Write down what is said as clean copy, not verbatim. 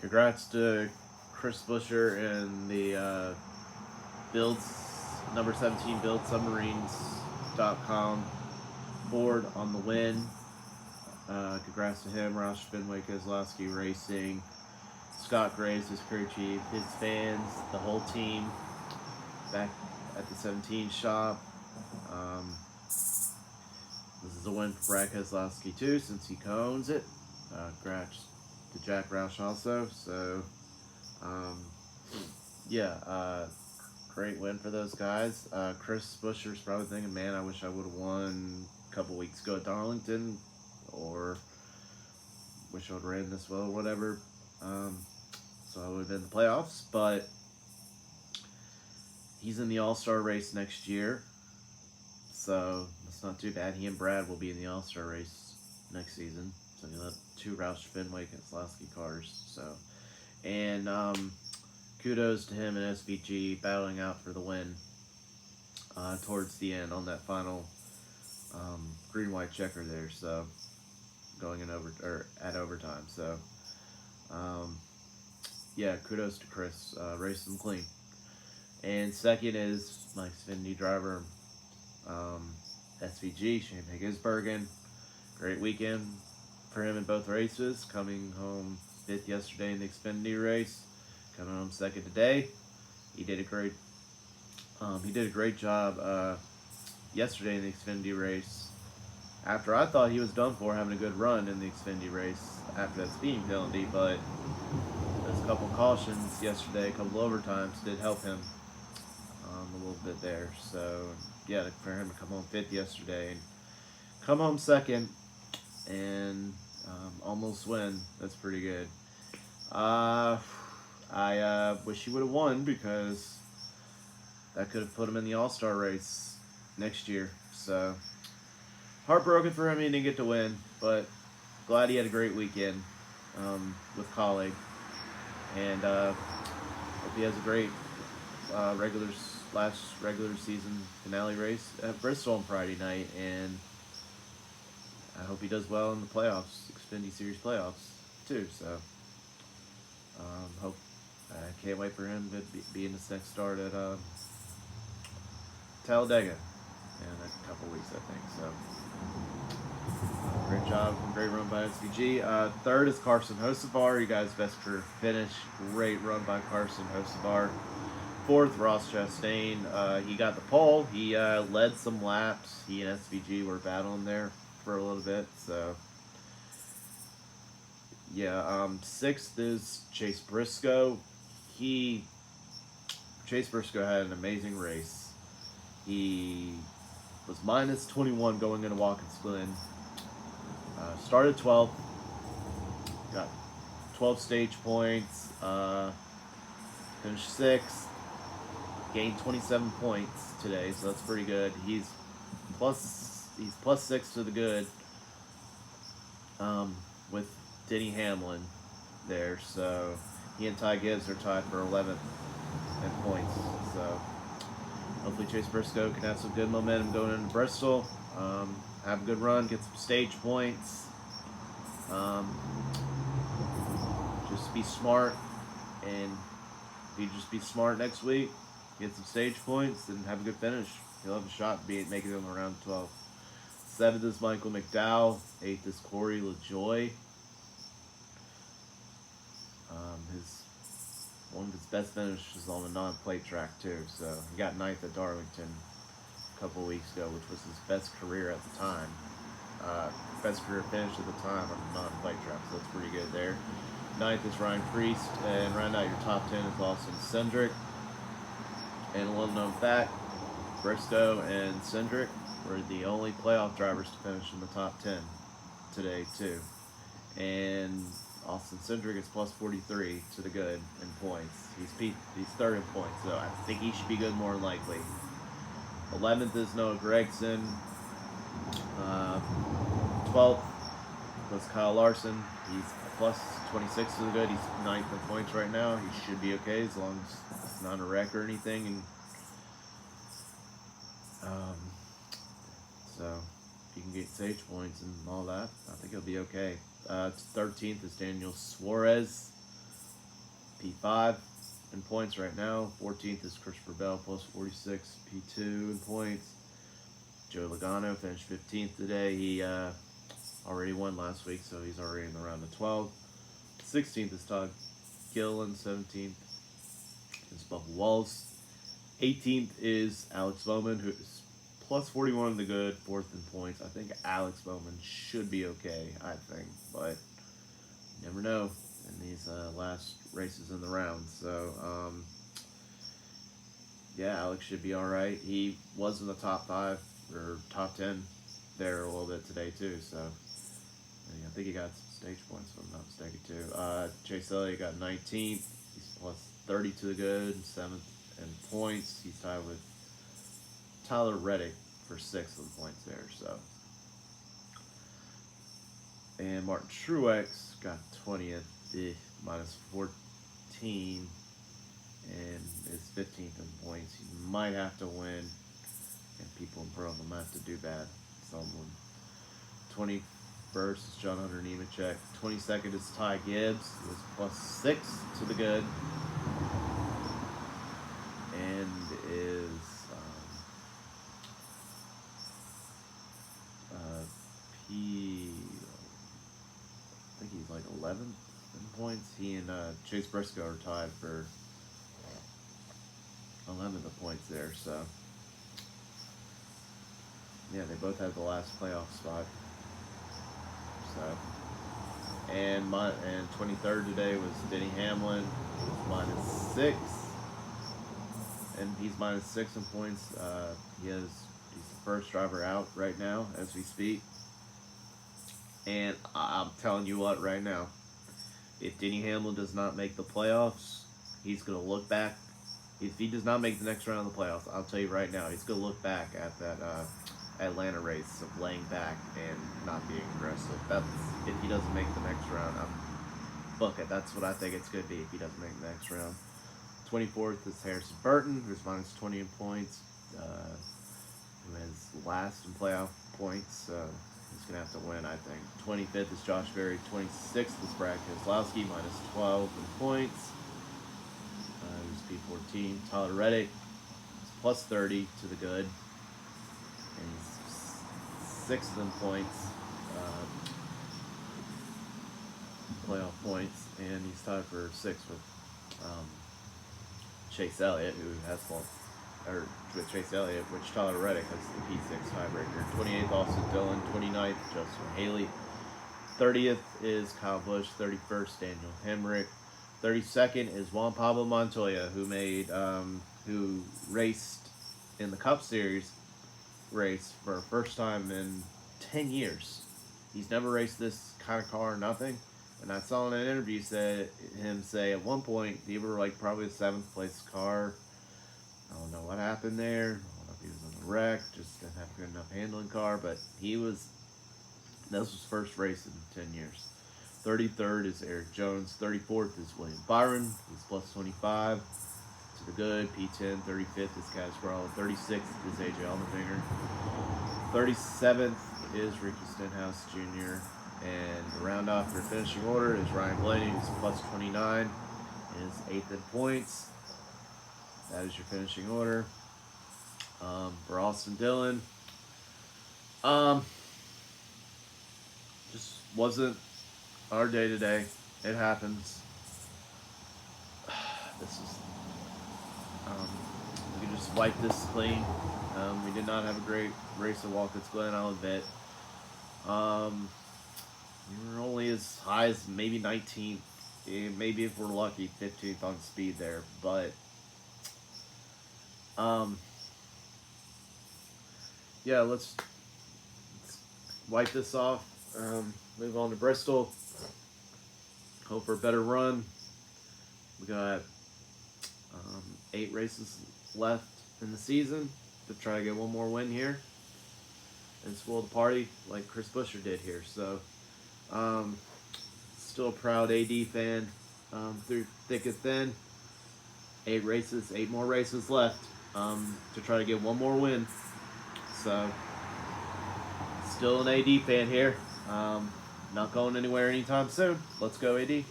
Congrats to Chris Busher and the Builds number 17 Build Submarines.com board on the win. Congrats to him, Roush Fenway Kozlowski Racing, Scott Graves, his crew chief, his fans, the whole team back at the 17 shop. This is a win for Brad Kozlowski too, since he co-owns it. Congrats to Jack Roush also. So, um, yeah, great win for those guys. Chris Busher's probably thinking, man, I wish I would have won a couple weeks ago at Darlington, or wish I would have ran this well or whatever. So I would have been in the playoffs, but he's in the All-Star race next year, so that's not too bad. He and Brad will be in the All-Star race next season, so you'll have two Roush Fenway Kozlowski cars. So, and kudos to him and SVG battling out for the win towards the end on that final green-white checker there. So going in at overtime. So yeah, kudos to Chris. Raced them clean. And second is my Xfinity driver, SVG, Shane Higginsbergen. Great weekend for him in both races. Coming home fifth yesterday in the Xfinity race. Coming home second today. He did a great job yesterday in the Xfinity race. After I thought he was done for having a good run in the Xfinity race after that speeding penalty, but those couple cautions yesterday, a couple overtimes did help him a little bit there. So yeah, for him to come home fifth yesterday and come home second and almost win, that's pretty good. I wish he would have won, because that could have put him in the All-Star race next year. So heartbroken for him he didn't get to win, but glad he had a great weekend with colleague, and hope he has a great last regular season finale race at Bristol on Friday night, and I hope he does well in the playoffs, Xfinity Series playoffs too. So hope I can't wait for him to be in his next start at Talladega in a couple weeks, I think. So great job, great run by SVG. Third is Carson Hocevar, you guys' best career finish. Great run by Carson Hocevar. Fourth, Ross Chastain. He got the pole. He led some laps. He and SVG were battling there for a little bit. So yeah. Sixth is Chase Briscoe. Chase Briscoe had an amazing race. He was minus 21 going into Watkins Glen. Started 12th. Got 12 stage points. Finished 6th. Gained 27 points today, so that's pretty good. He's plus 6 to the good with Denny Hamlin there. So he and Ty Gibbs are tied for 11th in points. So hopefully Chase Briscoe can have some good momentum going into Bristol. Have a good run, get some stage points. Just be smart, and if you just be smart next week, get some stage points, and have a good finish. He'll have a shot to making it around 12. Seventh is Michael McDowell. Eighth is Corey LaJoy. One of his best finishes on a non-plate track too. So he got ninth at Darlington a couple of weeks ago, which was his best career at the time. Best career finish at the time on a non-plate track. So that's pretty good there. Ninth is Ryan Priest, and round out your top 10 is Austin Cindric. And a little known fact, Briscoe and Cindric were the only playoff drivers to finish in the top 10 today too. And Austin Cindric is plus 43 to the good in points. He's third in points, so I think he should be good more than likely. 11th is Noah Gragson. 12th was Kyle Larson. He's plus 26 to the good. He's 9th in points right now. He should be okay as long as it's not a wreck or anything. And so if you can get stage points and all that, I think he'll be okay. 13th is Daniel Suarez. P5 in points right now. 14th is Christopher Bell, plus 46. P2 in points. Joe Logano finished 15th today. He already won last week, so he's already in the round of 12. 16th is Todd Gilliland. 17th is Bubba Wallace. 18th is Alex Bowman, who's plus 41 in the good, 4th in points. I think Alex Bowman should be okay, I think, but you never know in these last races in the round. So, yeah, Alex should be all right. He was in the top 5 or top 10 there a little bit today, too. So, I think he got some stage points, if I'm not mistaken, too. Chase Elliott got 19th. He's plus 30 to the good, 7th in points. He's tied with Tyler Reddick for 6th in points there. So, and Martin Truex got 20th, minus 14, and is 15th in points. He might have to win, and people in Pearl might have to do bad. Someone. 21st is John Hunter Nemechek. 22nd is Ty Gibbs. He was plus 6 to the good, and is I think he's like 11th in points. He and Chase Briscoe are tied for 11th in points there. So, yeah, they both have the last playoff spot. So, and 23rd today was Denny Hamlin, minus 6, and he's minus 6 in points. He's the first driver out right now as we speak. And I'm telling you what right now, if Denny Hamlin does not make the playoffs, he's going to look back. If he does not make the next round of the playoffs, I'll tell you right now, he's going to look back at that Atlanta race of laying back and not being aggressive. That's if he doesn't make the next round. Book it. That's what I think it's going to be if he doesn't make the next round. 24th is Harrison Burton, who's minus 20 in points, who has last in playoff points. He's going to have to win, I think. 25th is Josh Berry. 26th is Brad Keselowski, minus 12 in points. Who's P14. Tyler Reddick is plus 30 to the good. And he's 6th in points. Playoff points. And he's tied for 6th with Chase Elliott, who has with Chase Elliott, which Tyler Reddick has the P6 tiebreaker. 28th, Austin Dillon. 29th, Justin Haley. 30th is Kyle Busch. 31st, Daniel Hemrick. 32nd is Juan Pablo Montoya, who raced in the Cup Series race for the first time in 10 years. He's never raced this kind of car, nothing. And I saw in an interview him say at one point, they were like probably the 7th place car. I don't know what happened there. I don't know if he was in a wreck, just didn't have a good enough handling car, but this was his first race in 10 years. 33rd is Eric Jones. 34th is William Byron. He's plus 25 to the good. P10. 35th is Kaz Gralla. 36th is AJ Allmendinger. 37th is Ricky Stenhouse Jr. And to round off their finishing order is Ryan Blaney, who's plus 29, is 8th in points. That is your finishing order. For Austin Dillon, just wasn't our day today. It happens. This is, we can just wipe this clean. We did not have a great race at Watkins Glen, I'll admit. We were only as high as maybe 19th, maybe if we're lucky, 15th on speed there, but yeah, let's wipe this off, move on to Bristol, hope for a better run. We got 8 races left in the season to try to get one more win here and spoil the party like Chris Buescher did here. So still a proud AD fan through thick and thin. 8 more races left to try to get one more win. So still an AD fan here. Not going anywhere anytime soon. Let's go, AD.